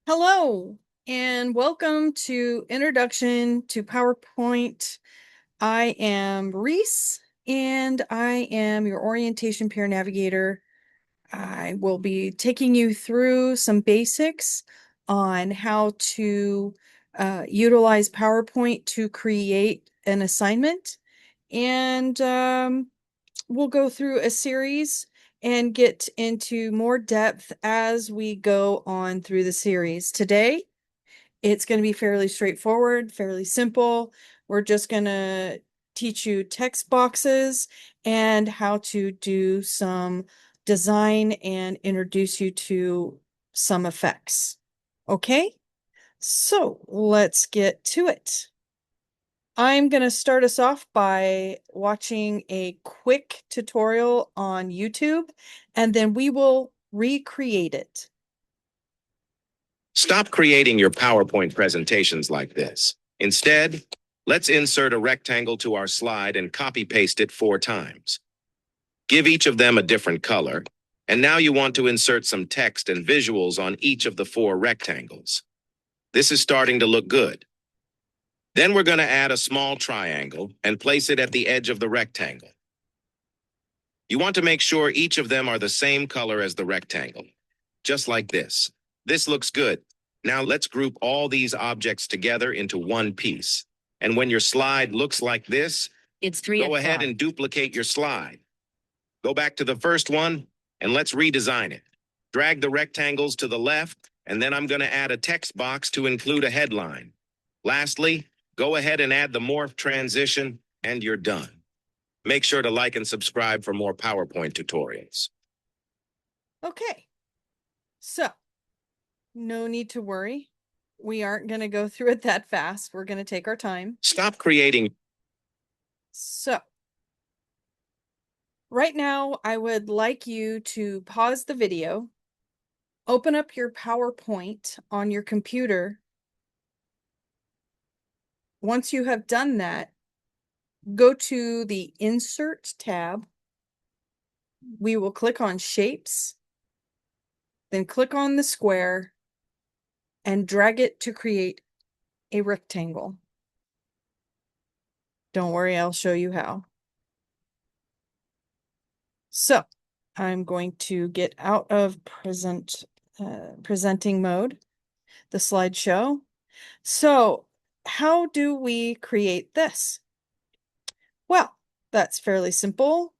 Hello and welcome to Introduction to PowerPoint. I am Reese and I am your orientation peer navigator. I will be taking you through some basics on how to utilize PowerPoint to create an assignment. And we'll go through a series and get into more depth as we go on through the series. Today, it's going to be fairly straightforward, fairly simple. We're just going to teach you text boxes and how to do some design and introduce you to some effects. Okay, so let's get to it. I'm going to start us off by watching a quick tutorial on YouTube, and then we will recreate it. Stop creating your PowerPoint presentations like this. Instead, let's insert a rectangle to our slide and copy-paste it 4 times. Give each of them a different color, and now you want to insert some text and visuals on each of the 4 rectangles. This is starting to look good. Then we're going to add a small triangle and place it at the edge of the rectangle. You want to make sure each of them are the same color as the rectangle, just like this. This looks good. Now let's group all these objects together into one piece. And when your slide looks like this, go ahead and duplicate your slide. Go back to the first one, and let's redesign it. Drag the rectangles to the left, and then I'm going to add a text box to include a headline. Lastly, go ahead and add the morph transition, and you're done. Make sure to like and subscribe for more PowerPoint tutorials. Okay, so no need to worry. We aren't going to go through it that fast. We're going to take our time. Stop creating. So, right now, I would like you to pause the video, open up your PowerPoint on your computer. Once you have done that, go to the Insert tab. We will click on Shapes, then click on the square and drag it to create a rectangle. Don't worry, I'll show you how. So I'm going to get out of presenting mode, the slideshow. So how do we create this? Well, that's fairly simple.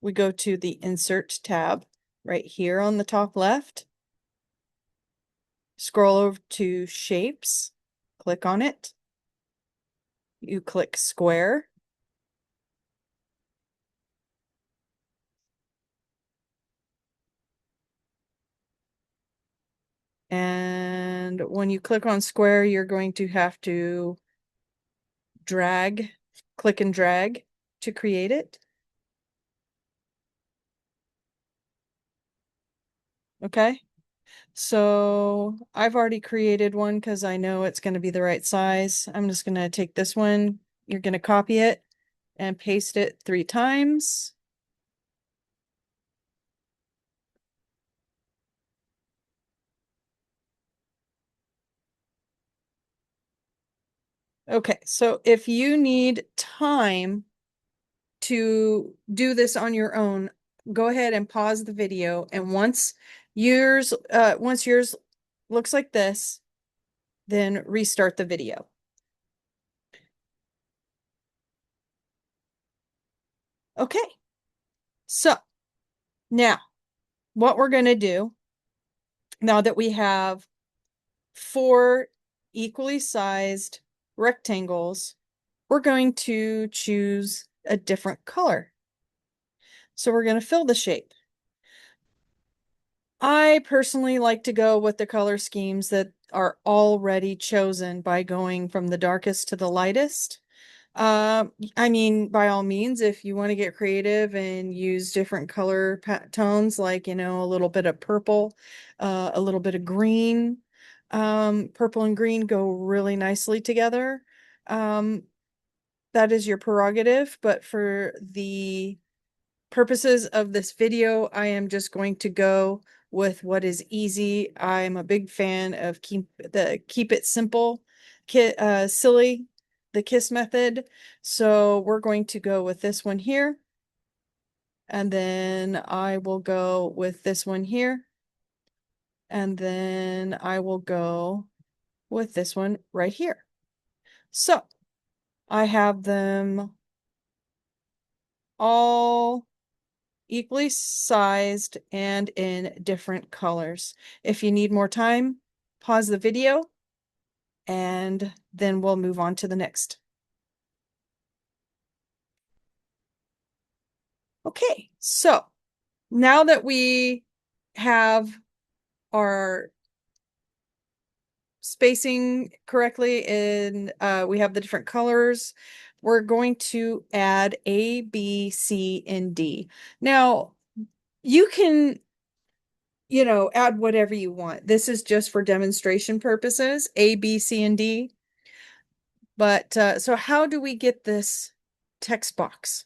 We go to the Insert tab right here on the top left. Scroll over to Shapes, click on it. You click Square. And when you click on Square, you're going to have to click and drag to create it. Okay, so I've already created one because I know it's going to be the right size. I'm just going to take this one. You're going to copy it and paste it 3 times. Okay, so if you need time to do this on your own, go ahead and pause the video. And once yours looks like this, then restart the video. Okay, so now what we're going to do, now that we have 4 equally sized rectangles, we're going to choose a different color. So we're going to fill the shape. I personally like to go with the color schemes that are already chosen by going from the darkest to the lightest. I mean, by all means, if you want to get creative and use different color tones, like, a little bit of purple, a little bit of green, purple and green go really nicely together. That is your prerogative, but for the purposes of this video, I am just going to go with what is easy. I'm a big fan of keep it simple, silly, the KISS method. So we're going to go with this one here. And then I will go with this one here. And then I will go with this one right here. So I have them all equally sized and in different colors. If you need more time, pause the video and then we'll move on to the next. Okay, so now that we have our spacing correctly and we have the different colors, we're going to add A, B, C, and D. Now, you can, add whatever you want. This is just for demonstration purposes, A, B, C, and D. But so how do we get this text box?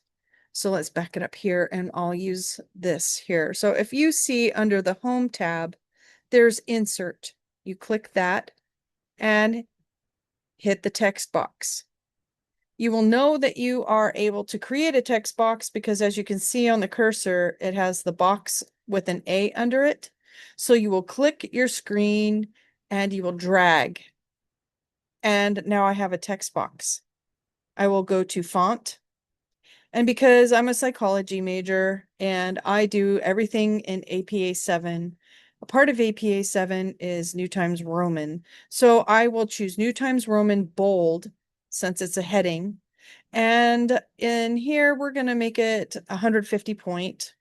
So let's back it up here and I'll use this here. So if you see under the Home tab, there's Insert. You click that and hit the text box. You will know that you are able to create a text box because as you can see on the cursor, it has the box with an A under it. So you will click your screen and you will drag. And now I have a text box. I will go to font. And because I'm a psychology major and I do everything in APA 7, a part of APA 7 is New Times Roman. So I will choose New Times Roman bold since it's a heading. And in here, we're going to make it 150 point.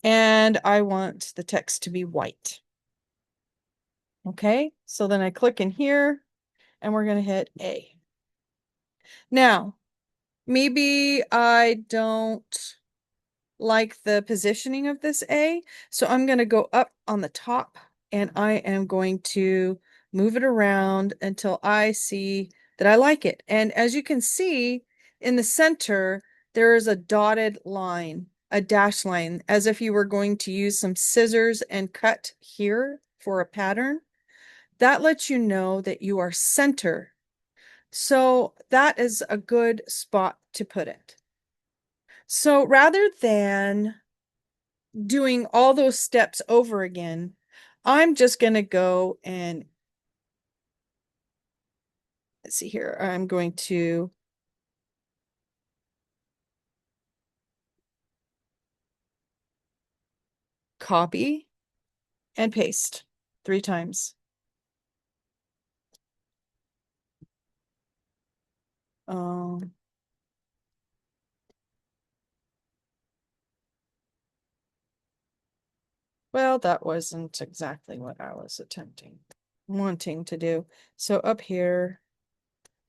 And I want the text to be white. Okay, so then I click in here and we're going to hit A. Now, maybe I don't like the positioning of this A, so I'm going to go up on the top and I am going to move it around until I see that I like it. And as you can see in the center, there is a dotted line, a dash line, as if you were going to use some scissors and cut here for a pattern. That lets you know that you are center. So that is a good spot to put it. So rather than doing all those steps over again, I'm just going to go and let's see here. I'm going to copy and paste 3 times. Um, well, that wasn't exactly what I was wanting to do. So up here,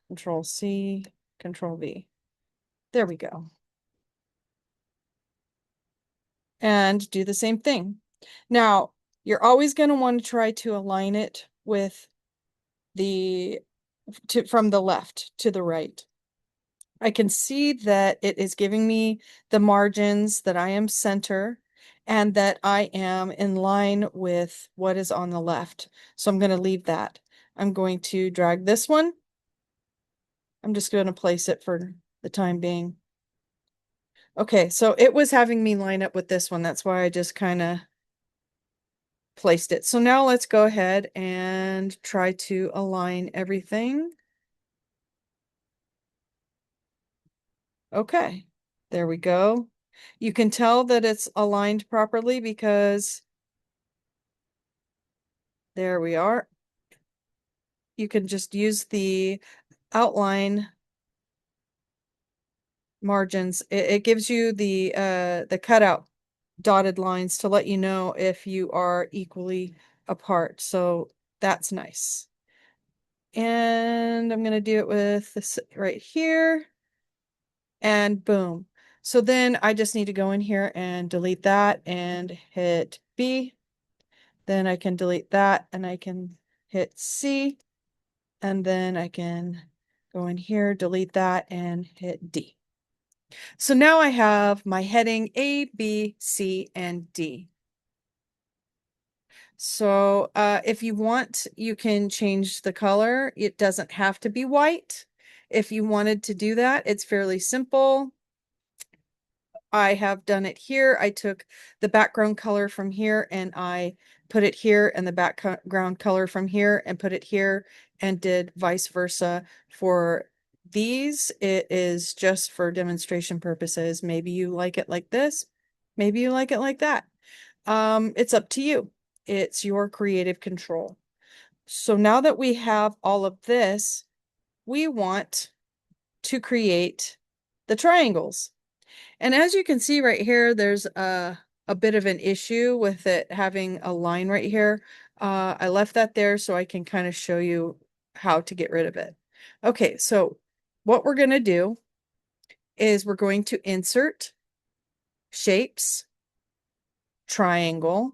Control C, Control V. There we go. And do the same thing. Now, you're always going to want to try to align it with from the left to the right. I can see that it is giving me the margins that I am center and that I am in line with what is on the left. So I'm going to leave that. I'm going to drag this one. I'm just going to place it for the time being. Okay, so it was having me line up with this one. That's why I just kind of placed it. So now let's go ahead and try to align everything. Okay, there we go. You can tell that it's aligned properly because there we are. You can just use the outline margins. It gives you the cutout dotted lines to let you know if you are equally apart. So that's nice. And I'm going to do it with this right here. And boom. So then I just need to go in here and delete that and hit B. Then I can delete that and I can hit C. And then I can go in here, delete that and hit D. So now I have my heading A, B, C, and D. So if you want, you can change the color. It doesn't have to be white. If you wanted to do that, it's fairly simple. I have done it here. I took the background color from here and I put it here, and the background color from here and put it here, and did vice versa for these. It is just for demonstration purposes. Maybe you like it like this. Maybe you like it like that. It's up to you. It's your creative control. So now that we have all of this, we want to create the triangles. And as you can see right here, there's a bit of an issue with it having a line right here. I left that there so I can kind of show you how to get rid of it. Okay, so what we're going to do is we're going to insert shapes, triangle,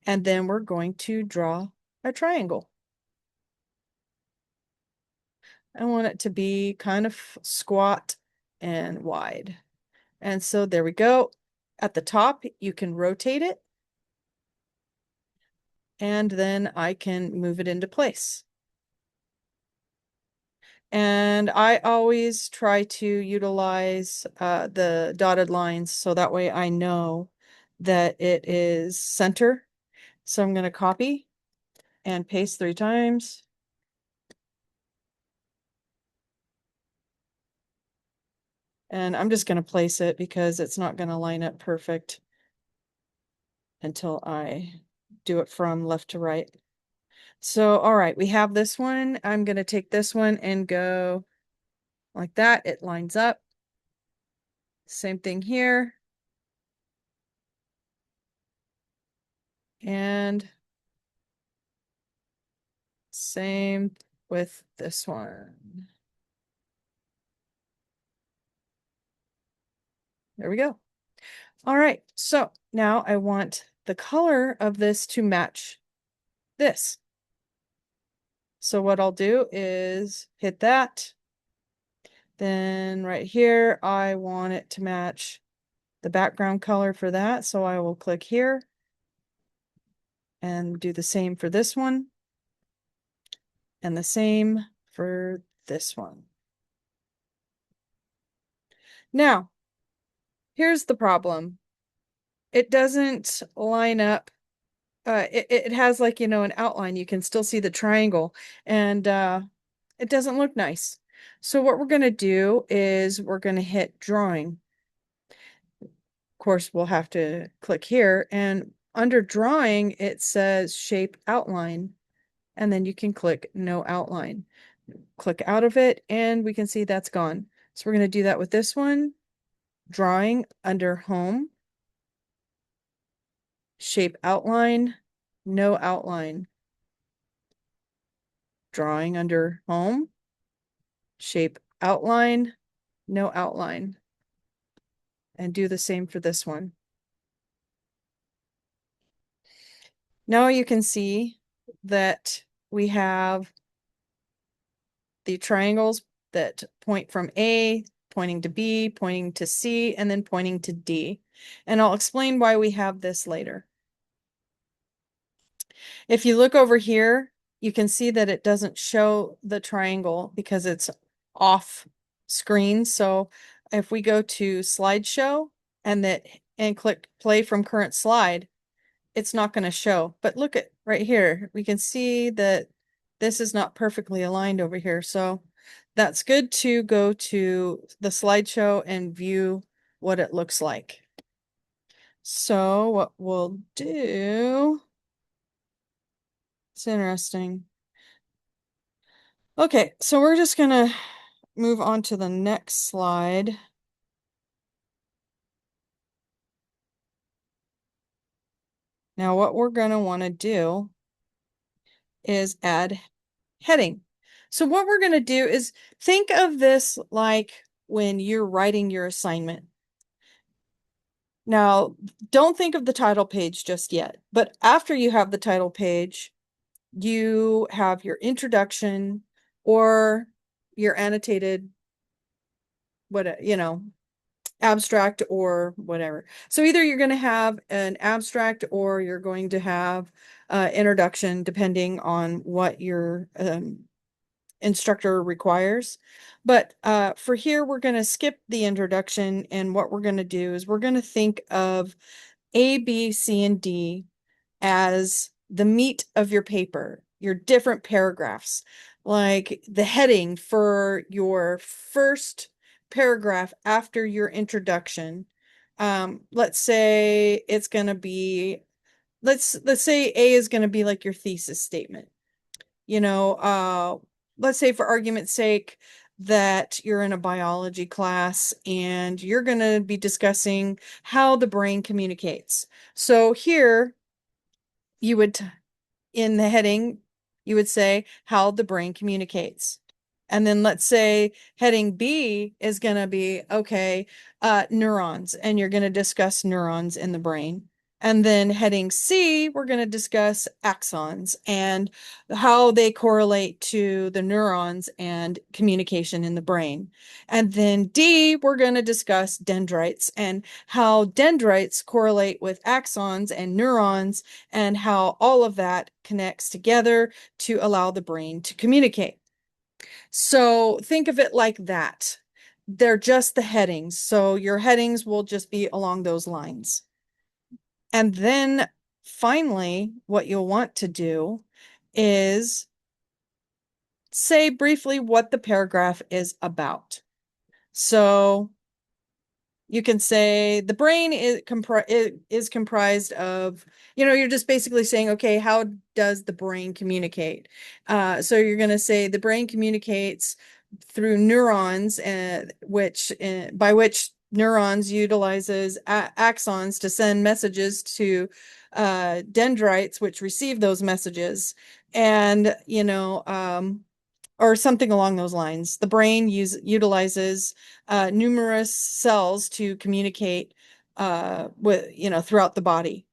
and then we're going to draw a triangle. I want it to be kind of squat and wide. And so there we go. At the top, you can rotate it, and then I can move it into place. And I always try to utilize the dotted lines so that way I know that it is center. So I'm going to copy and paste 3 times. And I'm just going to place it because it's not going to line up perfect until I do it from left to right. So, all right, we have this one. I'm going to take this one and go like that. It lines up. Same thing here. And same with this one. There we go. All right, so now I want the color of this to match this. So what I'll do is hit that. Then right here, I want it to match the background color for that. So I will click here and do the same for this one, and the same for this one. Now, here's the problem. It doesn't line up. It has, like, you know, an outline. You can still see the triangle, and it doesn't look nice. So what we're going to do is we're going to hit drawing. Of course, we'll have to click here, and under drawing, it says shape outline, and then you can click no outline. Click out of it, and we can see that's gone. So we're going to do that with this one. Drawing, under home, shape outline, no outline. Drawing, under home, shape outline, no outline. And do the same for this one. Now you can see that we have the triangles that point from A, pointing to B, pointing to C, and then pointing to D. And I'll explain why we have this later. If you look over here, you can see that it doesn't show the triangle because it's off screen. So if we go to slideshow and click play from current slide, it's not going to show. But look at right here. We can see that this is not perfectly aligned over here. So that's good to go to the slideshow and view what it looks like. So what we'll do, it's interesting. Okay, so we're just gonna move on to the next slide. Now what we're gonna want to do is add heading. So what we're gonna do is think of this like when you're writing your assignment. Now, don't think of the title page just yet, but after you have the title page, you have your introduction or your annotated what, abstract or whatever. So either you're going to have an abstract or you're going to have introduction, depending on what your instructor requires. But for here, we're going to skip the introduction. And what we're going to do is we're going to think of A, B, C, and D as the meat of your paper, your different paragraphs, like the heading for your first paragraph after your introduction. Let's say it's going to be, let's say A is going to be like your thesis statement. You know, let's say for argument's sake that you're in a biology class and you're going to be discussing how the brain communicates. So here you would in the heading, you would say how the brain communicates. And then let's say heading B is going to be, okay, neurons, and you're going to discuss neurons in the brain. And then heading C, we're going to discuss axons and how they correlate to the neurons and communication in the brain. And then D, we're going to discuss dendrites and how dendrites correlate with axons and neurons and how all of that connects together to allow the brain to communicate. So think of it like that. They're just the headings. So your headings will just be along those lines. And then finally, what you'll want to do is say briefly what the paragraph is about. So you can say the brain is comprised of, you're just basically saying, okay, how does the brain communicate? So you're going to say the brain communicates through neurons, by which neurons utilizes axons to send messages to dendrites, which receive those messages. And, or something along those lines. The brain utilizes numerous cells to communicate throughout the body.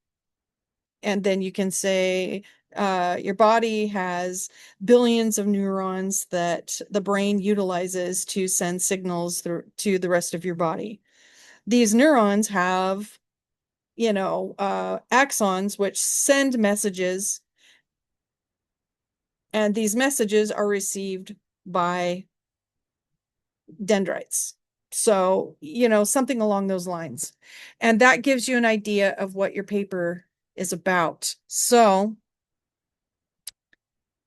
And then you can say your body has billions of neurons that the brain utilizes to send signals through to the rest of your body. These neurons have, axons which send messages, and these messages are received by dendrites. So, something along those lines. And that gives you an idea of what your paper is about. So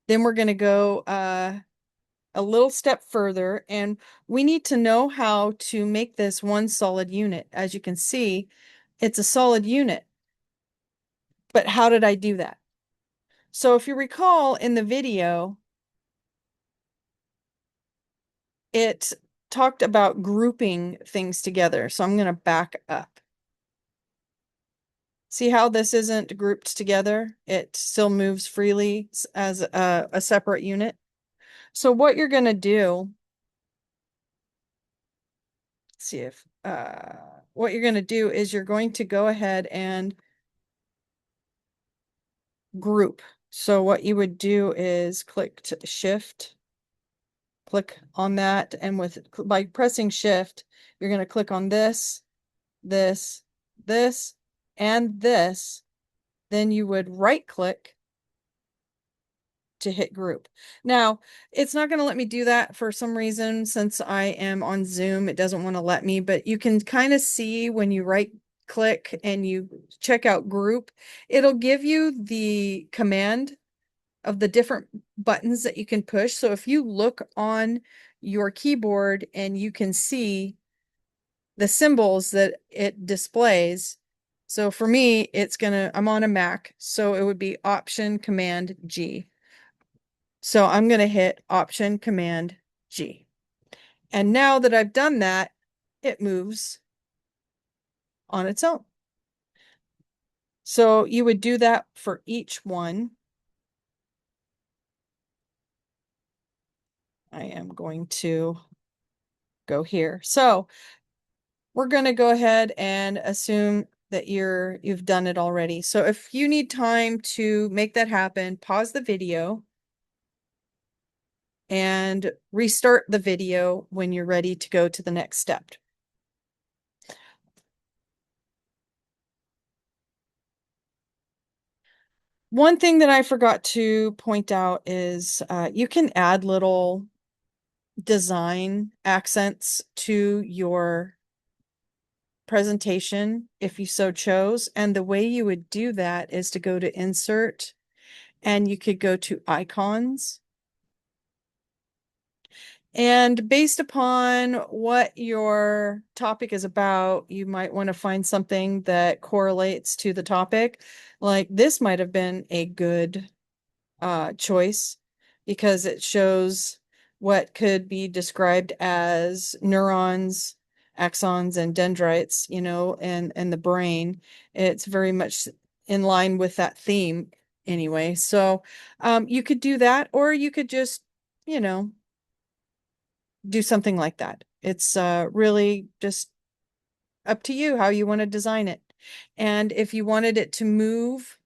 then we're going to go a little step further, and we need to know how to make this one solid unit. As you can see, it's a solid unit. But how did I do that? So if you recall in the video, it talked about grouping things together. So I'm going to back up. See how this isn't grouped together? It still moves freely as a separate unit. So what you're going to do, see if, what you're going to do is you're going to go ahead and group. So what you would do is click to Shift, click on that, and by pressing Shift, you're going to click on this, this, this, and this. Then you would right click to hit group. Now, it's not going to let me do that for some reason. Since I am on Zoom, it doesn't want to let me, but you can kind of see when you right click and you check out group, it'll give you the command of the different buttons that you can push. So if you look on your keyboard and you can see the symbols that it displays. So for me, I'm on a Mac, so it would be Option Command G. So I'm going to hit Option Command G. And now that I've done that, it moves on its own. So you would do that for each one. I am going to go here. So we're going to go ahead and assume that you've done it already. So if you need time to make that happen, pause the video. and restart the video when you're ready to go to the next step. One thing that I forgot to point out is you can add little design accents to your presentation if you so chose. And the way you would do that is to go to Insert, and you could go to Icons. And based upon what your topic is about, you might want to find something that correlates to the topic. Like this might have been a good choice because it shows what could be described as neurons, axons, and dendrites, and the brain. It's very much in line with that theme anyway. So you could do that, or you could just, you know, do something like that. It's really just up to you how you want to design it. And if you wanted it to move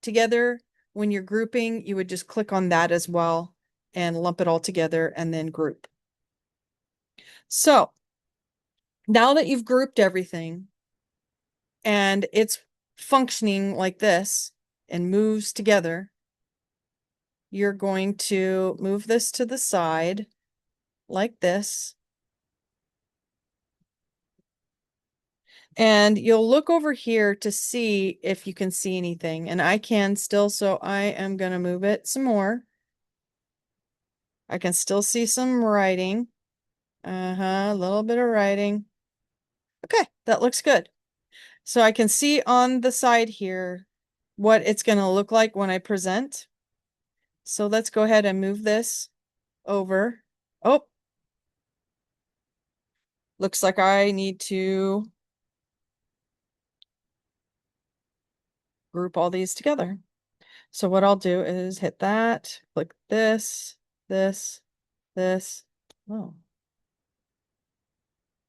together when you're grouping, you would just click on that as well and lump it all together and then group. So now that you've grouped everything and it's functioning like this and moves together, you're going to move this to the side like this. And you'll look over here to see if you can see anything. And I can still, so I am going to move it some more. I can still see some writing. A little bit of writing. Okay, that looks good. So I can see on the side here what it's going to look like when I present. So let's go ahead and move this over. Oh, looks like I need to group all these together. So what I'll do is hit that, click this, this, this. Oh,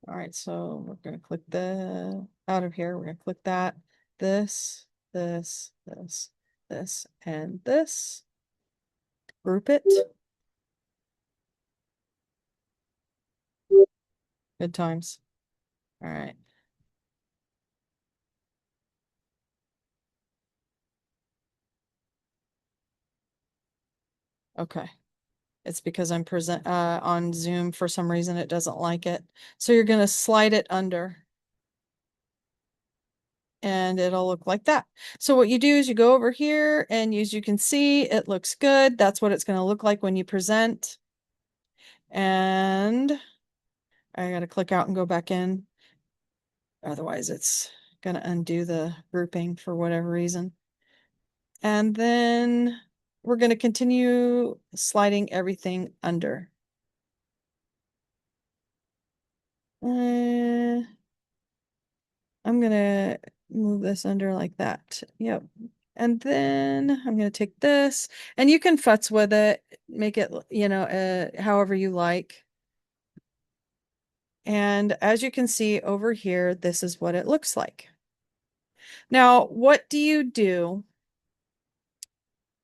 all right. So we're going to click the out of here. We're going to click that, this, this, this, this, and this. Group it. Good times. All right. Okay. It's because I'm present on Zoom for some reason it doesn't like it. So you're going to slide it under and it'll look like that. So what you do is you go over here and as you can see, it looks good. That's what it's going to look like when you present. And I got to click out and go back in. Otherwise it's going to undo the grouping for whatever reason. And then we're going to continue sliding everything under. I'm going to move this under like that. Yep. And then I'm going to take this and you can futz with it, make it, however you like. And as you can see over here, this is what it looks like. Now, what do you do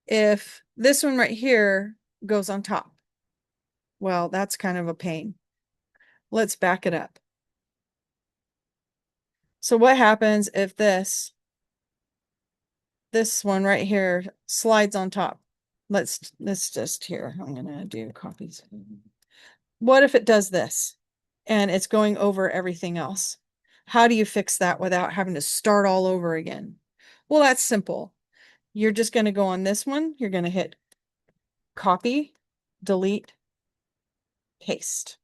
if this one right here goes on top? Well, that's kind of a pain. Let's back it up. So what happens if this one right here slides on top? Let's just here. I'm gonna do copies. What if it does this and it's going over everything else? How do you fix that without having to start all over again? Well, that's simple. You're just going to go on this one. You're going to hit copy, delete, paste.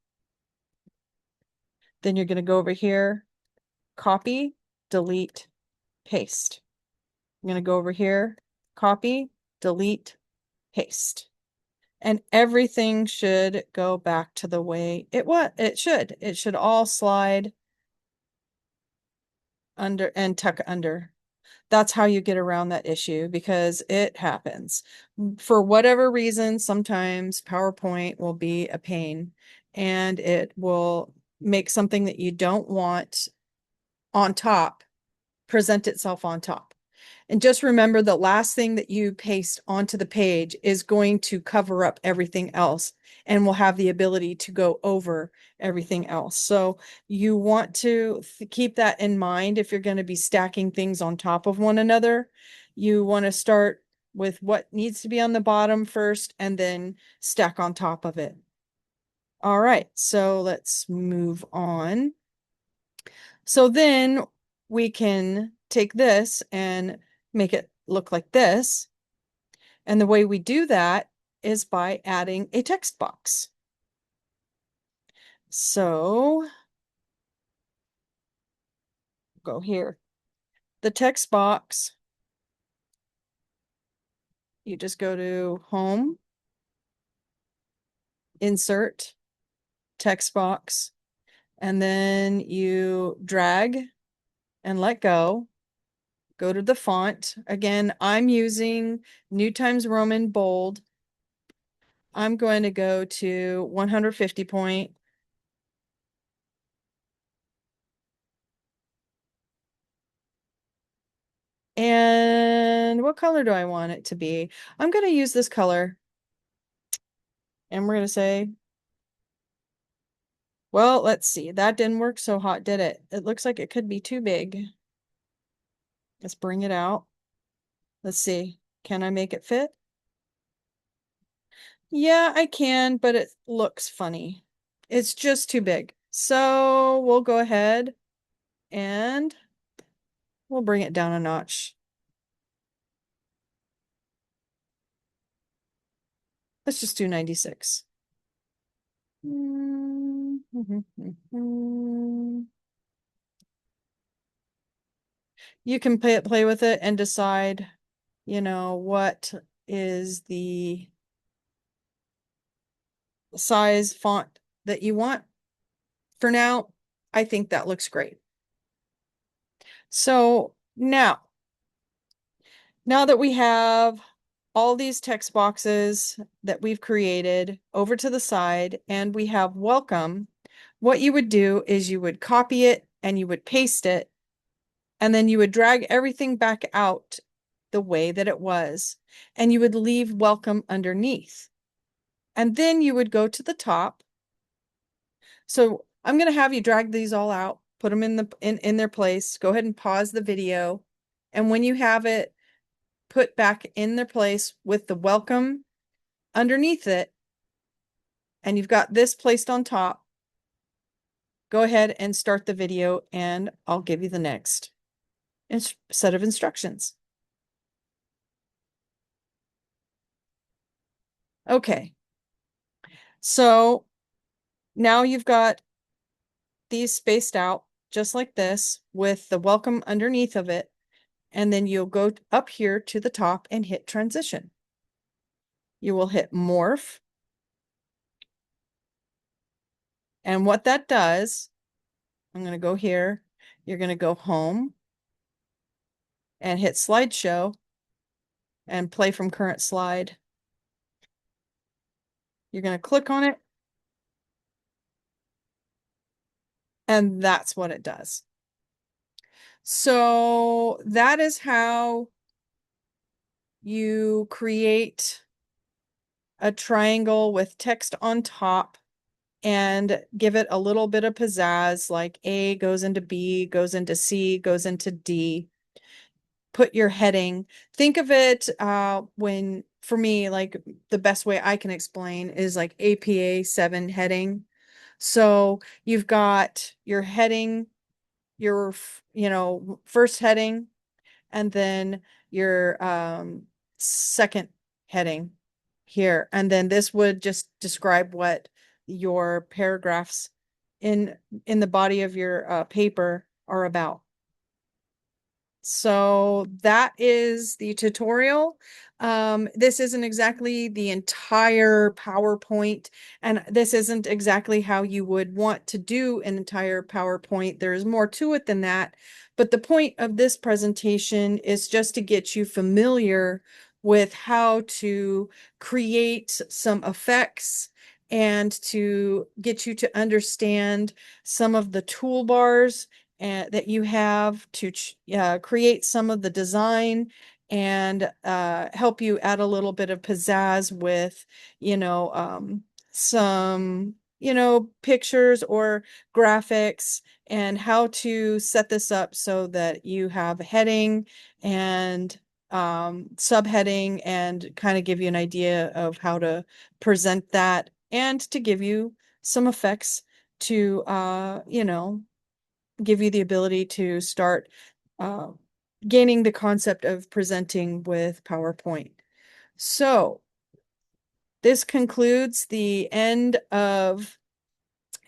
Then you're going to go over here, copy, delete, paste. I'm going to go over here, copy, delete, paste. And everything should go back to the way it was. It should all slide under and tuck under. That's how you get around that issue because it happens. For whatever reason, sometimes PowerPoint will be a pain and it will make something that you don't want on top present itself on top. And just remember the last thing that you paste onto the page is going to cover up everything else and will have the ability to go over everything else. So you want to keep that in mind if you're going to be stacking things on top of one another. You want to start with what needs to be on the bottom first and then stack on top of it. All right, so let's move on. So then we can take this and make it look like this. And the way we do that is by adding a text box. So go here. The text box, you just go to Home, Insert, Text Box, and then you drag and let go. Go to the font. Again, I'm using New Times Roman bold. I'm going to go to 150 point. And what color do I want it to be? I'm going to use this color. And we're going to say, well, let's see. That didn't work so hot, did it? It looks like it could be too big. Let's bring it out. Let's see. Can I make it fit? Yeah, I can, but it looks funny. It's just too big. So we'll go ahead and we'll bring it down a notch. Let's just do 96. You can play with it and decide, what is the size font that you want. For now, I think that looks great. So now that we have all these text boxes that we've created over to the side and we have welcome, what you would do is you would copy it and you would paste it, and then you would drag everything back out the way that it was, and you would leave welcome underneath. And then you would go to the top. So I'm going to have you drag these all out, put them in their place. Go ahead and pause the video. And when you have it put back in their place with the welcome underneath it, and you've got this placed on top, go ahead and start the video and I'll give you the next set of instructions. Okay, so now you've got these spaced out just like this with the welcome underneath of it. And then you'll go up here to the top and hit transition. You will hit morph. And what that does, I'm going to go here. You're going to go home and hit slideshow and play from current slide. You're going to click on it. And that's what it does. So that is how you create a triangle with text on top and give it a little bit of pizzazz, like A goes into B, goes into C, goes into D. Put your heading. Think of it when, for me, like the best way I can explain is like APA 7 heading. So you've got your heading, your, first heading, and then your second heading here. And then this would just describe what your paragraphs in the body of your paper are about. So that is the tutorial. This isn't exactly the entire PowerPoint, and this isn't exactly how you would want to do an entire PowerPoint. There's more to it than that. But the point of this presentation is just to get you familiar with how to create some effects and to get you to understand some of the toolbars that you have to create some of the design and help you add a little bit of pizzazz with, some, pictures or graphics and how to set this up so that you have heading and subheading and kind of give you an idea of how to present that and to give you some effects to give you the ability to start uh, gaining the concept of presenting with PowerPoint. So this concludes the end of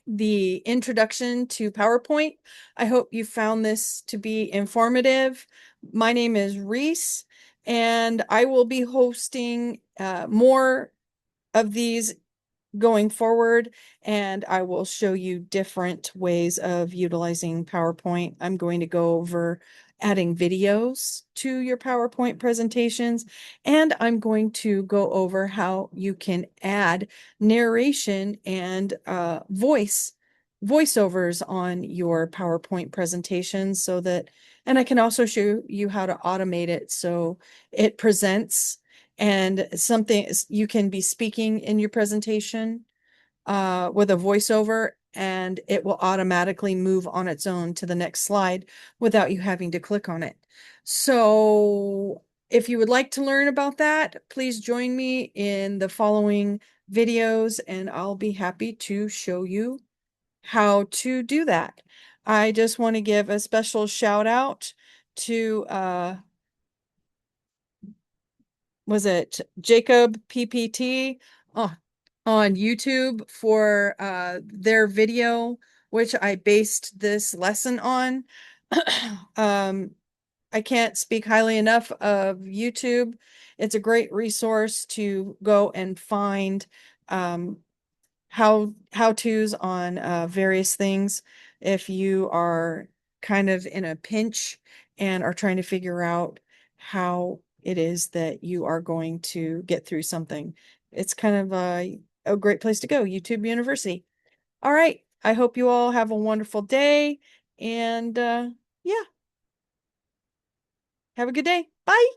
the introduction to PowerPoint. I hope you found this to be informative. My name is Reese, and I will be hosting more of these going forward, and I will show you different ways of utilizing PowerPoint. I'm going to go over adding videos to your PowerPoint presentations, and I'm going to go over how you can add narration and voiceovers on your PowerPoint presentations so that, and I can also show you how to automate it so it presents and something you can be speaking in your presentation with a voiceover and it will automatically move on its own to the next slide without you having to click on it. So if you would like to learn about that, please join me in the following videos and I'll be happy to show you how to do that. I just want to give a special shout out to was it Jacob PPT oh, on YouTube for their video, which I based this lesson on. um, I can't speak highly enough of YouTube. It's a great resource to go and find um, how-tos on various things if you are kind of in a pinch and are trying to figure out how it is that you are going to get through something. It's kind of a great place to go, YouTube University. All right. I hope you all have a wonderful day and yeah, have a good day. Bye.